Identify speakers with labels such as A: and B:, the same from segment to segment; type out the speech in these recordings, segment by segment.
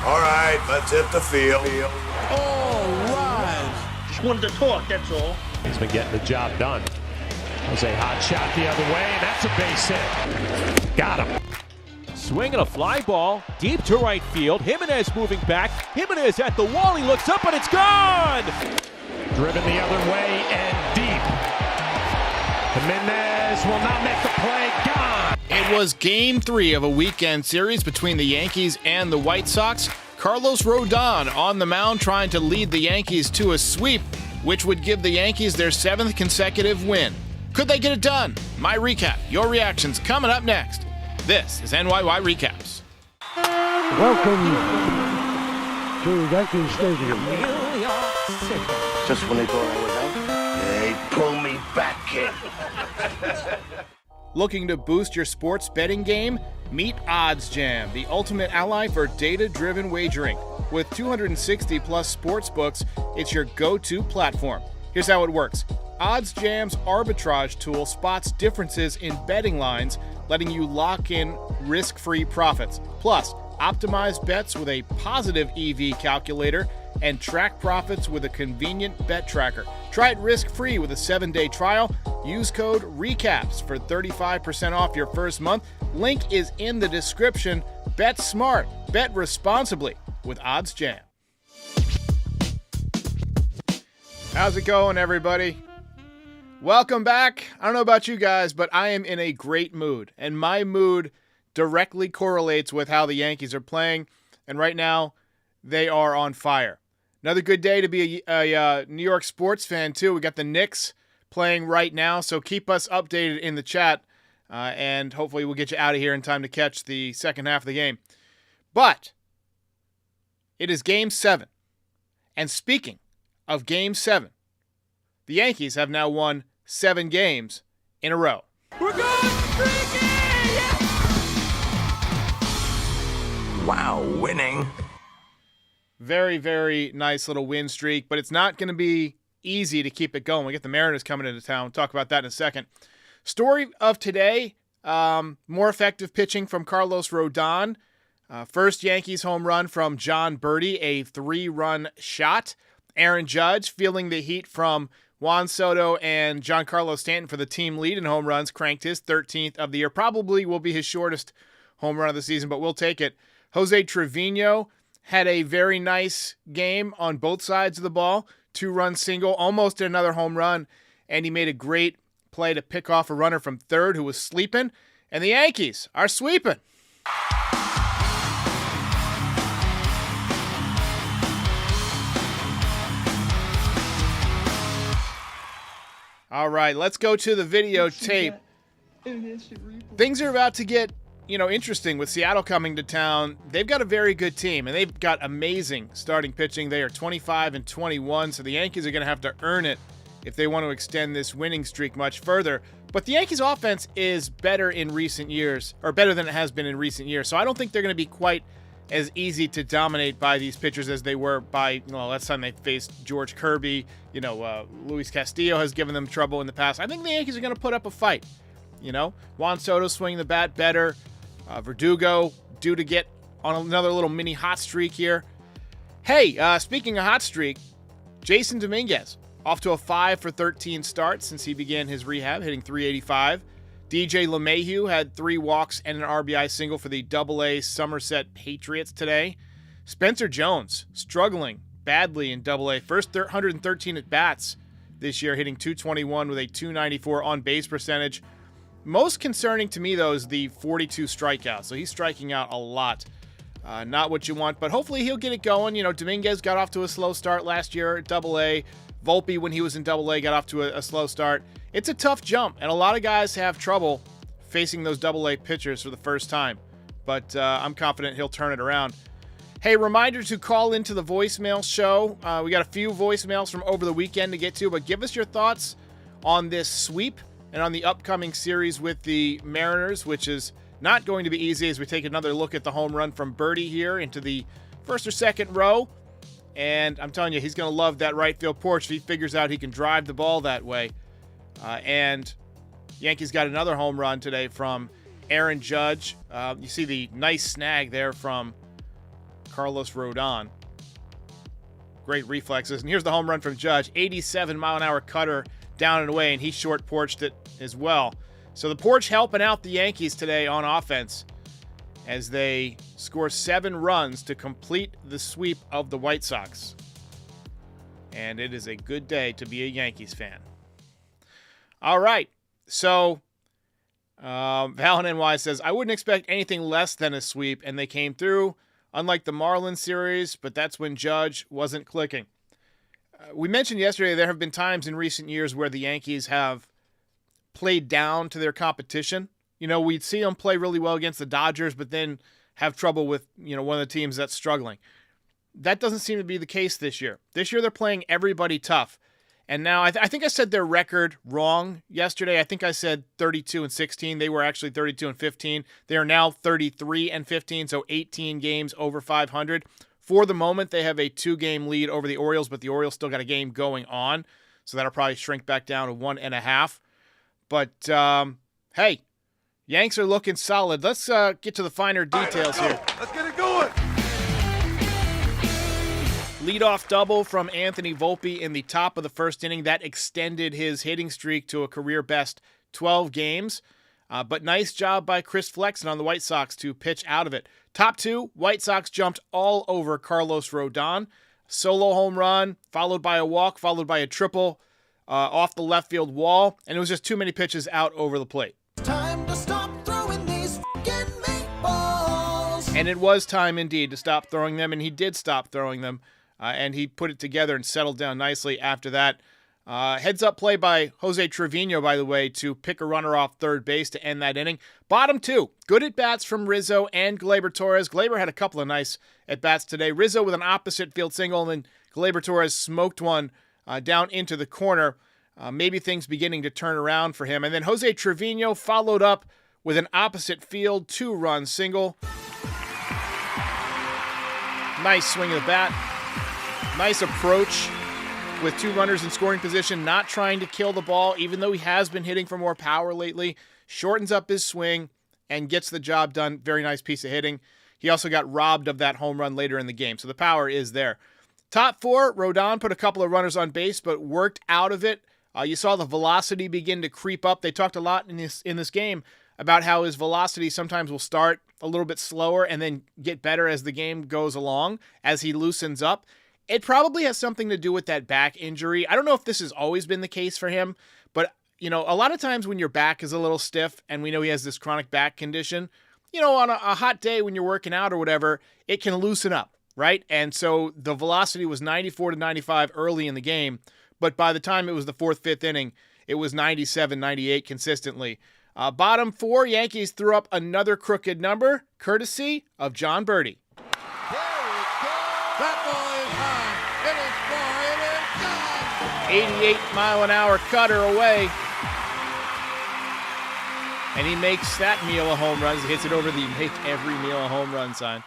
A: All right, let's hit the field.
B: All right.
C: Just wanted to talk, that's all.
B: He's been getting the job done. That was a hot shot the other way, and that's a base hit. Got him. Swinging a fly ball deep to right field. Jimenez moving back. Jimenez at the wall. He looks up, and it's gone. Driven the other way and deep. Jimenez will not make the play. Gone.
D: It was Game 3 of a weekend series between the Yankees and the White Sox. Carlos Rodon on the mound trying to lead the Yankees to a sweep, which would give the Yankees their 7th consecutive win. Could they get it done? My recap, your reactions coming up next. This is NYY Recaps.
E: Welcome to Yankee Stadium.
A: Just when they thought I was out, they pull me back in.
D: Looking to boost your sports betting game? Meet Odds Jam, the ultimate ally for data-driven wagering. With 260 plus sports books, it's your go-to platform. Here's how it works. Odds Jam's arbitrage tool spots differences in betting lines, letting you lock in risk-free profits. Plus, optimize bets with a positive EV calculator and track profits with a convenient bet tracker. Try it risk-free with a 7-day trial. Use code RECAPS for 35% off your first month. Link is in the description. Bet smart. Bet responsibly with Odds Jam. How's it going, everybody? Welcome back. I don't know about you guys, but I am in a great mood, and my mood directly correlates with how the Yankees are playing, and right now, they are on fire. Another good day to be a New York sports fan, too. We got the Knicks playing right now, so keep us updated in the chat, and hopefully we'll get you out of here in time to catch the second half of the game. But it is Game 7, and speaking of Game 7, the Yankees have now won 7 games in a row.
B: We're going streaky! Yeah!
A: Wow, winning.
D: Very, very nice little win streak, but it's not going to be easy to keep it going. We get the Mariners coming into town. We'll talk about that in a second. Story of today, more effective pitching from Carlos Rodon. First Yankees home run from John Birdie, a 3-run shot. Aaron Judge feeling the heat from Juan Soto and Giancarlo Stanton for the team lead in home runs, cranked his 13th of the year. Probably will be his shortest home run of the season, but we'll take it. Jose Trevino had a very nice game on both sides of the ball. 2-run single, almost another home run, and he made a great play to pick off a runner from third who was sleeping, and the Yankees are sweeping. All right, let's go to the videotape. Things are about to get, interesting with Seattle coming to town. They've got a very good team, and they've got amazing starting pitching. They are 25-21, so the Yankees are going to have to earn it if they want to extend this winning streak much further. But the Yankees' offense is better in recent years, or better than it has been in recent years, so I don't think they're going to be quite as easy to dominate by these pitchers as they were by, last time they faced George Kirby. Luis Castillo has given them trouble in the past. I think the Yankees are going to put up a fight. Juan Soto swinging the bat better. Verdugo due to get on another little mini hot streak here. Hey, speaking of hot streak, Jason Dominguez off to a 5-for-13 start since he began his rehab, hitting .385. DJ LeMahieu had 3 walks and an RBI single for the Double-A Somerset Patriots today. Spencer Jones struggling badly in Double-A. First 113 at-bats this year, hitting .221 with a .294 on-base percentage. Most concerning to me, though, is the 42 strikeouts. So he's striking out a lot. Not what you want, but hopefully he'll get it going. Dominguez got off to a slow start last year at Double-A. Volpe, when he was in Double-A, got off to a slow start. It's a tough jump, and a lot of guys have trouble facing those Double-A pitchers for the first time. But I'm confident he'll turn it around. Hey, reminder to call into the voicemail show. We got a few voicemails from over the weekend to get to, but give us your thoughts on this sweep and on the upcoming series with the Mariners, which is not going to be easy as we take another look at the home run from Birdie here into the first or second row. And I'm telling you, he's going to love that right field porch if he figures out he can drive the ball that way. And Yankees got another home run today from Aaron Judge. You see the nice snag there from Carlos Rodon. Great reflexes. And here's the home run from Judge. 87-mile-an-hour cutter down and away, and he short-porched it as well. So the porch helping out the Yankees today on offense as they score 7 runs to complete the sweep of the White Sox. And it is a good day to be a Yankees fan. All right, so Val in NY says, I wouldn't expect anything less than a sweep, and they came through, unlike the Marlins series, but that's when Judge wasn't clicking. We mentioned yesterday there have been times in recent years where the Yankees have played down to their competition. You know, we'd see them play really well against the Dodgers, but then have trouble with, you know, one of the teams that's struggling. That doesn't seem to be the case this year. This year they're playing everybody tough. And now I think I said their record wrong yesterday. I think I said 32-16. They were actually 32-15. They are now 33-15, so 18 games over 500. For the moment, they have a 2-game lead over the Orioles, but the Orioles still got a game going on, so that'll probably shrink back down to 1.5. But, hey, Yanks are looking solid. Let's get to the finer details here.
A: Let's get it going.
D: Leadoff double from Anthony Volpe in the top of the first inning. That extended his hitting streak to a career-best 12 games. But nice job by Chris Flexen on the White Sox to pitch out of it. Top 2, White Sox jumped all over Carlos Rodon. Solo home run, followed by a walk, followed by a triple off the left field wall. And it was just too many pitches out over the plate.
F: Time to stop throwing these f***ing meatballs.
D: And it was time indeed to stop throwing them, and he did stop throwing them. And he put it together and settled down nicely after that. Heads-up play by Jose Trevino, by the way, to pick a runner off third base to end that inning. Bottom 2, good at-bats from Rizzo and Gleyber Torres. Gleyber had a couple of nice at-bats today. Rizzo with an opposite field single, and then Gleyber Torres smoked one down into the corner. Maybe things beginning to turn around for him. And then Jose Trevino followed up with an opposite field 2-run single. Nice swing of the bat. Nice approach with 2 runners in scoring position, not trying to kill the ball, even though he has been hitting for more power lately. Shortens up his swing and gets the job done. Very nice piece of hitting. He also got robbed of that home run later in the game, so the power is there. Top 4, Rodon put a couple of runners on base, but worked out of it. You saw the velocity begin to creep up. They talked a lot in this game about how his velocity sometimes will start a little bit slower and then get better as the game goes along, as he loosens up. It probably has something to do with that back injury. I don't know if this has always been the case for him, but, you know, a lot of times when your back is a little stiff, and we know he has this chronic back condition, you know, on a hot day when you're working out or whatever, it can loosen up, right? And so the velocity was 94-95 early in the game, but by the time it was the 4th, 5th inning, it was 97, 98 consistently. Bottom 4, Yankees threw up another crooked number, courtesy of John Birdie. 88-mile-an-hour cutter away. And he makes that meal of home runs. He hits it over the make every meal a home run sign.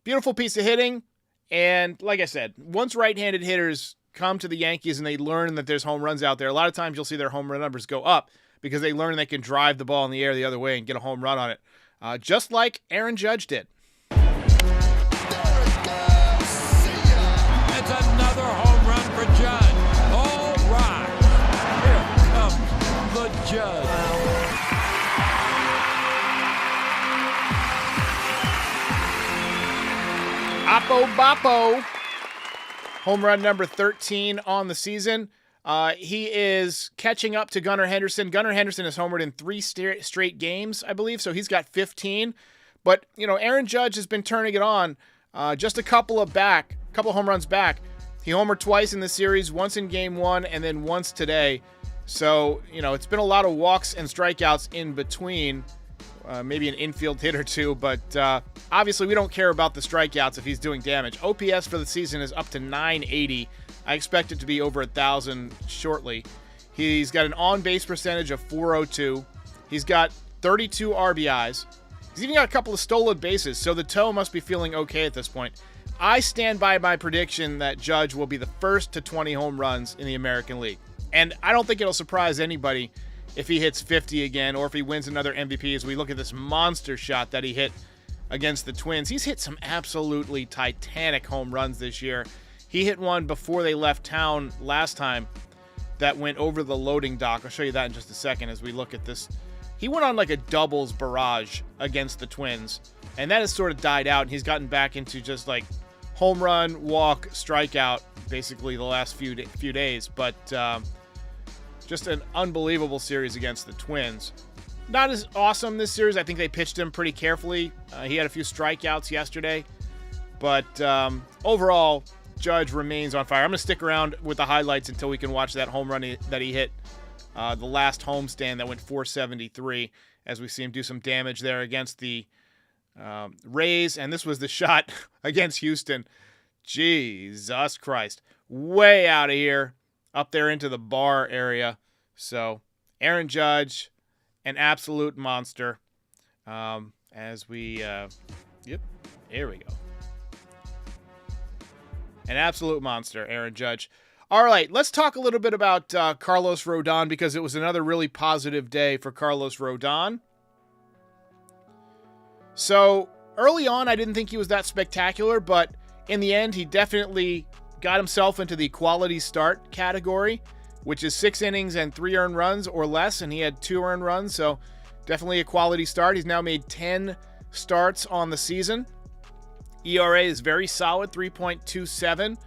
D: Beautiful piece of hitting. And like I said, once right-handed hitters come to the Yankees and they learn that there's home runs out there, a lot of times you'll see their home run numbers go up because they learn they can drive the ball in the air the other way and get a home run on it. Just like Aaron Judge did.
G: It's another home run for Judge. All right. Here comes the Judge.
D: Oppo Boppo. Home run number 13 on the season. He is catching up to Gunnar Henderson. Gunnar Henderson has homered in 3 straight games, I believe, so he's got 15. But, you know, Aaron Judge has been turning it on. Just a couple of home runs back. He homered twice in the series, once in game 1 and then once today. So, you know, it's been a lot of walks and strikeouts in between. Maybe an infield hit or 2, but obviously we don't care about the strikeouts if he's doing damage. OPS for the season is up to 980. I expect it to be over 1,000 shortly. He's got an on-base percentage of .402. He's got 32 RBIs. He's even got a couple of stolen bases, so the toe must be feeling okay at this point. I stand by my prediction that Judge will be the first to 20 home runs in the American League. And I don't think it'll surprise anybody if he hits 50 again or if he wins another MVP as we look at this monster shot that he hit against the Twins. He's hit some absolutely titanic home runs this year. He hit one before they left town last time that went over the loading dock. I'll show you that in just a second as we look at this. He went on like a doubles barrage against the Twins, and that has sort of died out, and he's gotten back into just like home run, walk, strikeout basically the last few days. But just an unbelievable series against the Twins. Not as awesome this series. I think they pitched him pretty carefully. He had a few strikeouts yesterday. But overall, Judge remains on fire. I'm going to stick around with the highlights until we can watch that home run that he hit, the last homestand that went 473, as we see him do some damage there against the Rays. And this was the shot against Houston. Jesus Christ. Way out of here, up there into the bar area. So, Aaron Judge, an absolute monster. As we, yep, here we go. An absolute monster, Aaron Judge. All right, let's talk a little bit about Carlos Rodon, because it was another really positive day for Carlos Rodon. So, early on, I didn't think he was that spectacular, but in the end, he definitely got himself into the quality start category, which is 6 innings and 3 earned runs or less, and he had 2 earned runs, so definitely a quality start. He's now made 10 starts on the season. ERA is very solid, 3.27.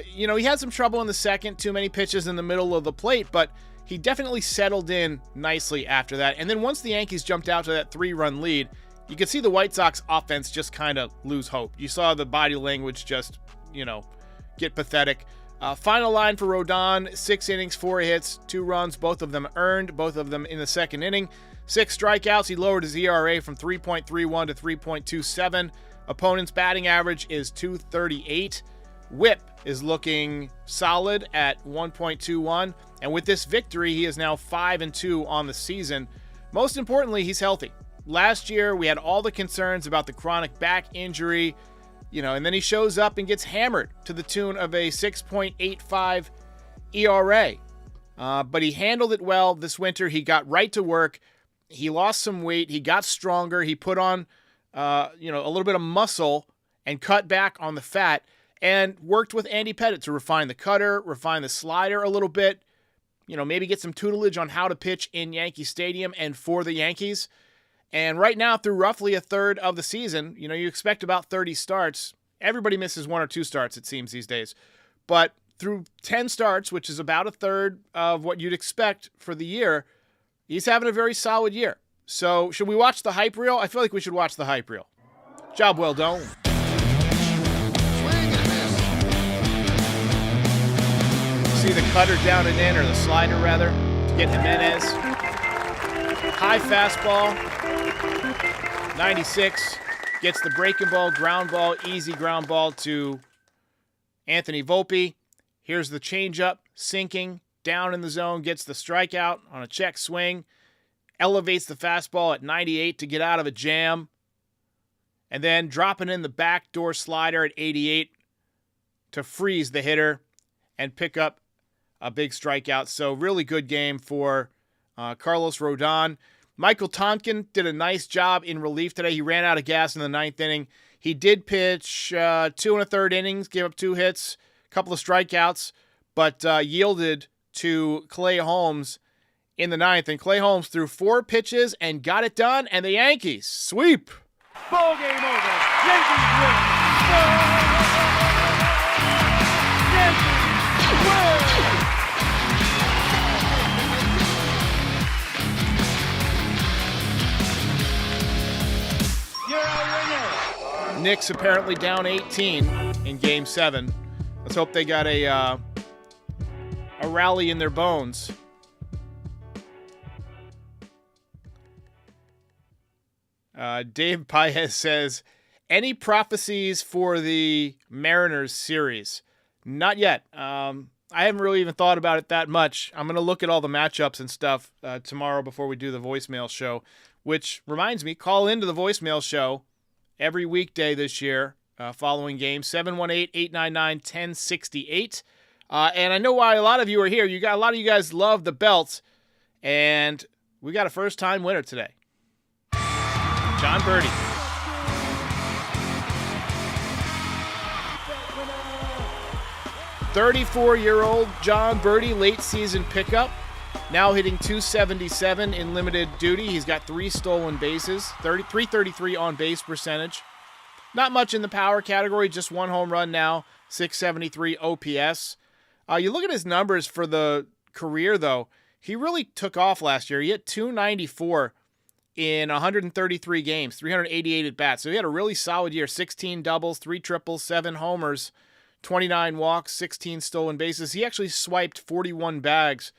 D: He had some trouble in the second, too many pitches in the middle of the plate, but he definitely settled in nicely after that. And then once the Yankees jumped out to that 3-run lead, you could see the White Sox offense just kind of lose hope. You saw the body language just, get pathetic. Final line for Rodon, 6 innings, 4 hits, 2 runs, both of them earned, both of them in the second inning. 6 strikeouts. He lowered his ERA from 3.31 to 3.27. Opponent's batting average is .238. Whip is looking solid at 1.21. And with this victory, he is now 5-2 on the season. Most importantly, he's healthy. Last year, we had all the concerns about the chronic back injury, and then he shows up and gets hammered to the tune of a 6.85 ERA. But he handled it well this winter. He got right to work. He lost some weight. He got stronger. He put on a little bit of muscle and cut back on the fat, and worked with Andy Pettitte to refine the cutter, refine the slider a little bit, maybe get some tutelage on how to pitch in Yankee Stadium and for the Yankees. And right now, through roughly a third of the season, you expect about 30 starts. Everybody misses 1 or 2 starts, it seems, these days. But through 10 starts, which is about a third of what you'd expect for the year, he's having a very solid year. So, should we watch the hype reel? I feel like we should watch the hype reel. Job well done. See the cutter down and in, or the slider rather, to get Jimenez. High fastball. 96. Gets the breaking ball, ground ball, easy ground ball to Anthony Volpe. Here's the changeup, sinking, down in the zone, gets the strikeout on a check swing. Elevates the fastball at 98 to get out of a jam. And then dropping in the backdoor slider at 88 to freeze the hitter and pick up a big strikeout. So really good game for Carlos Rodon. Michael Tonkin did a nice job in relief today. He ran out of gas in the 9th inning. He did pitch 2 1/3 innings, gave up 2 hits, a couple of strikeouts, but yielded to Clay Holmes in the 9th. And Clay Holmes threw 4 pitches and got it done, and the Yankees sweep.
C: Ball game over. Yankees win. Yankees win. You're a winner.
D: Knicks apparently down 18 in Game 7. Let's hope they got a rally in their bones. Dave Paez says, any prophecies for the Mariners series? Not yet. I haven't really even thought about it that much. I'm going to look at all the matchups and stuff tomorrow before we do the voicemail show, which reminds me, call into the voicemail show every weekday this year following games, 718-899-1068. And I know why a lot of you are here. A lot of you guys love the belt, and we got a first-time winner today. John Birdie. 34-year-old John Birdie, late season pickup, now hitting .277 in limited duty. He's got 3 stolen bases, 333 on base percentage. Not much in the power category, just 1 home run now, 673 OPS. You look at his numbers for the career, though, he really took off last year. He hit .294 in 133 games, 388 at-bats. So he had a really solid year, 16 doubles, 3 triples, 7 homers, 29 walks, 16 stolen bases. He actually swiped 41 bags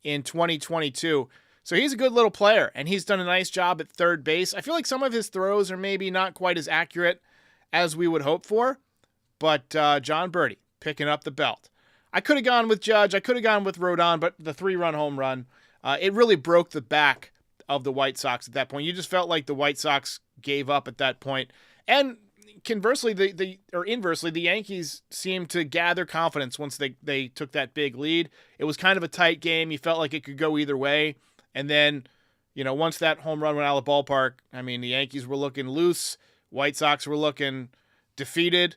D: in 2022. So he's a good little player, and he's done a nice job at third base. I feel like some of his throws are maybe not quite as accurate as we would hope for, but John Birdie picking up the belt. I could have gone with Judge. I could have gone with Rodon, but the 3-run home run, it really broke the back of the White Sox at that point. You just felt like the White Sox gave up at that point. And conversely, inversely, the Yankees seemed to gather confidence once they took that big lead. It was kind of a tight game. You felt like it could go either way. And then, once that home run went out of the ballpark, I mean, the Yankees were looking loose. White Sox were looking defeated.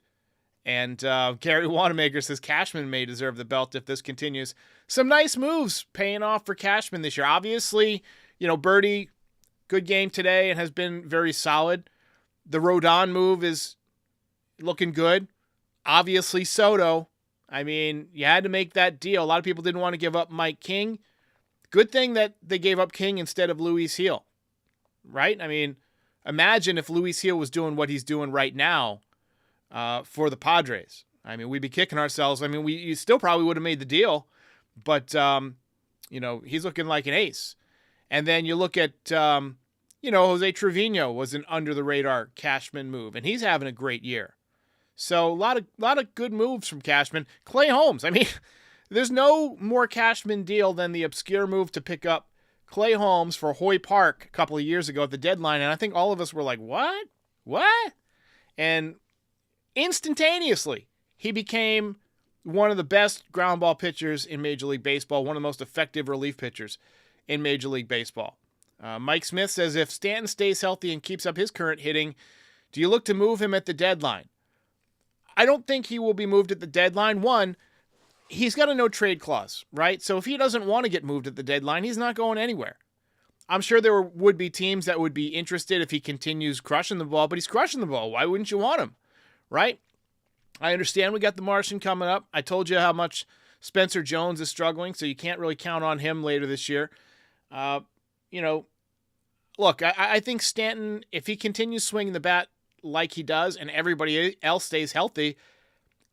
D: And Gary Wanamaker says Cashman may deserve the belt if this continues. Some nice moves paying off for Cashman this year. Obviously, Birdie, good game today and has been very solid. The Rodon move is looking good. Obviously, Soto. I mean, you had to make that deal. A lot of people didn't want to give up Mike King. Good thing that they gave up King instead of Luis Gil, right? I mean, imagine if Luis Gil was doing what he's doing right now for the Padres. I mean, we'd be kicking ourselves. I mean, you still probably would have made the deal, but, he's looking like an ace. And then you look at, Jose Trevino was an under-the-radar Cashman move, and he's having a great year. So a lot of good moves from Cashman. Clay Holmes, I mean, there's no more Cashman deal than the obscure move to pick up Clay Holmes for Hoy Park a couple of years ago at the deadline, and I think all of us were like, what? What? And instantaneously, he became one of the best ground ball pitchers in Major League Baseball, one of the most effective relief pitchers in Major League Baseball. Mike Smith says if Stanton stays healthy and keeps up his current hitting, do you look to move him at the deadline? I don't think he will be moved at the deadline. One, he's got a no-trade clause, right? So if he doesn't want to get moved at the deadline, he's not going anywhere. I'm sure there would be teams that would be interested if he continues crushing the ball, but he's crushing the ball. Why wouldn't you want him, right? I understand we got the Martian coming up. I told you how much Spencer Jones is struggling, so you can't really count on him later this year. Look, I think Stanton, if he continues swinging the bat like he does and everybody else stays healthy,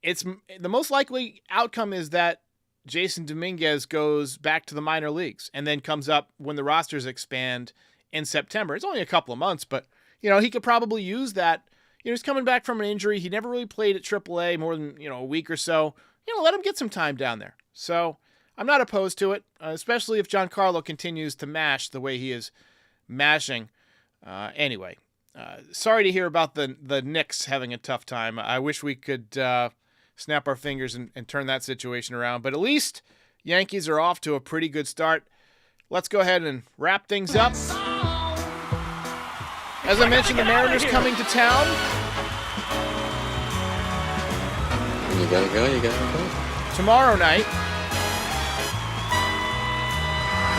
D: it's the most likely outcome is that Jason Dominguez goes back to the minor leagues and then comes up when the rosters expand in September. It's only a couple of months, but, he could probably use that. He's coming back from an injury. He never really played at AAA more than, a week or so. Let him get some time down there. So I'm not opposed to it, especially if Giancarlo continues to mash the way he is mashing. Anyway, sorry to hear about the Knicks having a tough time. I wish we could snap our fingers and turn that situation around. But at least Yankees are off to a pretty good start. Let's go ahead and wrap things up. As I mentioned, the Mariners coming to town.
H: You gotta go.
D: Tomorrow night,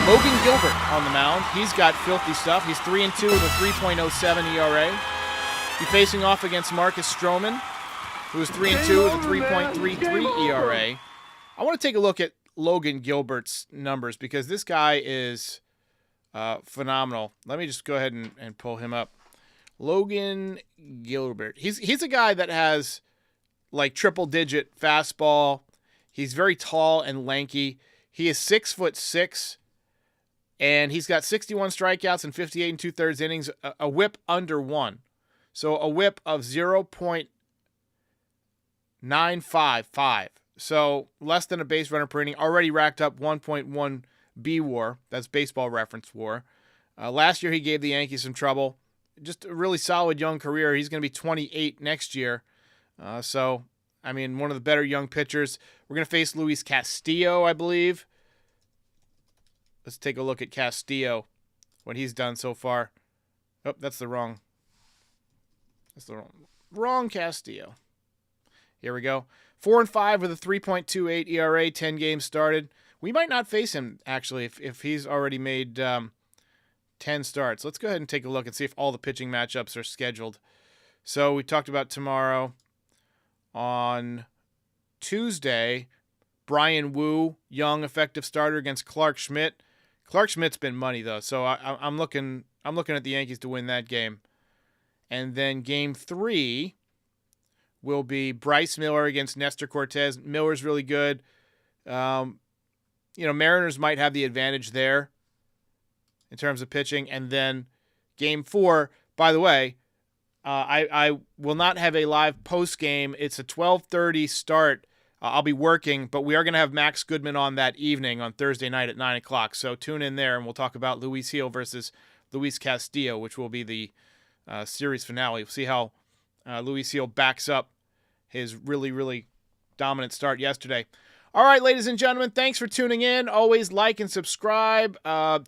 D: Logan Gilbert on the mound. He's got filthy stuff. He's 3-2 with a 3.07 ERA. He's facing off against Marcus Stroman, who is 3-2 with a 3.33 ERA. I want to take a look at Logan Gilbert's numbers because this guy is phenomenal. Let me just go ahead and pull him up. Logan Gilbert. He's a guy that has like triple-digit fastball. He's very tall and lanky. He is 6'6", and he's got 61 strikeouts and 58 2/3 innings, a whip under 1. So a whip of 0.955. So less than a base runner per inning. Already racked up 1.1 B WAR. That's baseball reference WAR. Last year he gave the Yankees some trouble. Just a really solid young career. He's going to be 28 next year. So, I mean, one of the better young pitchers. We're going to face Luis Castillo, I believe. Let's take a look at Castillo, what he's done so far. Oh, that's the wrong Castillo. Here we go. 4-5 with a 3.28 ERA, 10 games started. We might not face him, actually, if he's already made 10 starts. Let's go ahead and take a look and see if all the pitching matchups are scheduled. So we talked about tomorrow. On Tuesday, Brian Wu, young effective starter against Clark Schmidt. Clark Schmidt's been money, though, so I'm looking at the Yankees to win that game. And then game 3 will be Bryce Miller against Nestor Cortez. Miller's really good. Mariners might have the advantage there in terms of pitching. And then game 4, by the way, I will not have a live post game. It's a 12:30 start. I'll be working, but we are going to have Max Goodman on that evening on Thursday night at 9 o'clock. So tune in there, and we'll talk about Luis Gil versus Luis Castillo, which will be the series finale. We'll see how Luis Gil backs up his really, really dominant start yesterday. All right, ladies and gentlemen, thanks for tuning in. Always like and subscribe.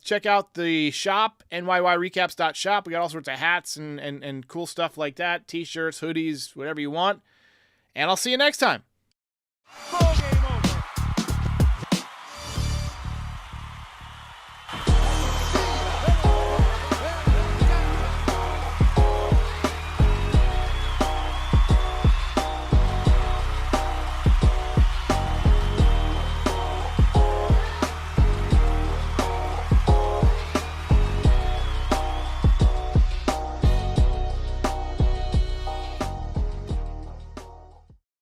D: Check out the shop, NYYRecaps.shop. We got all sorts of hats and cool stuff like that, T-shirts, hoodies, whatever you want. And I'll see you next time.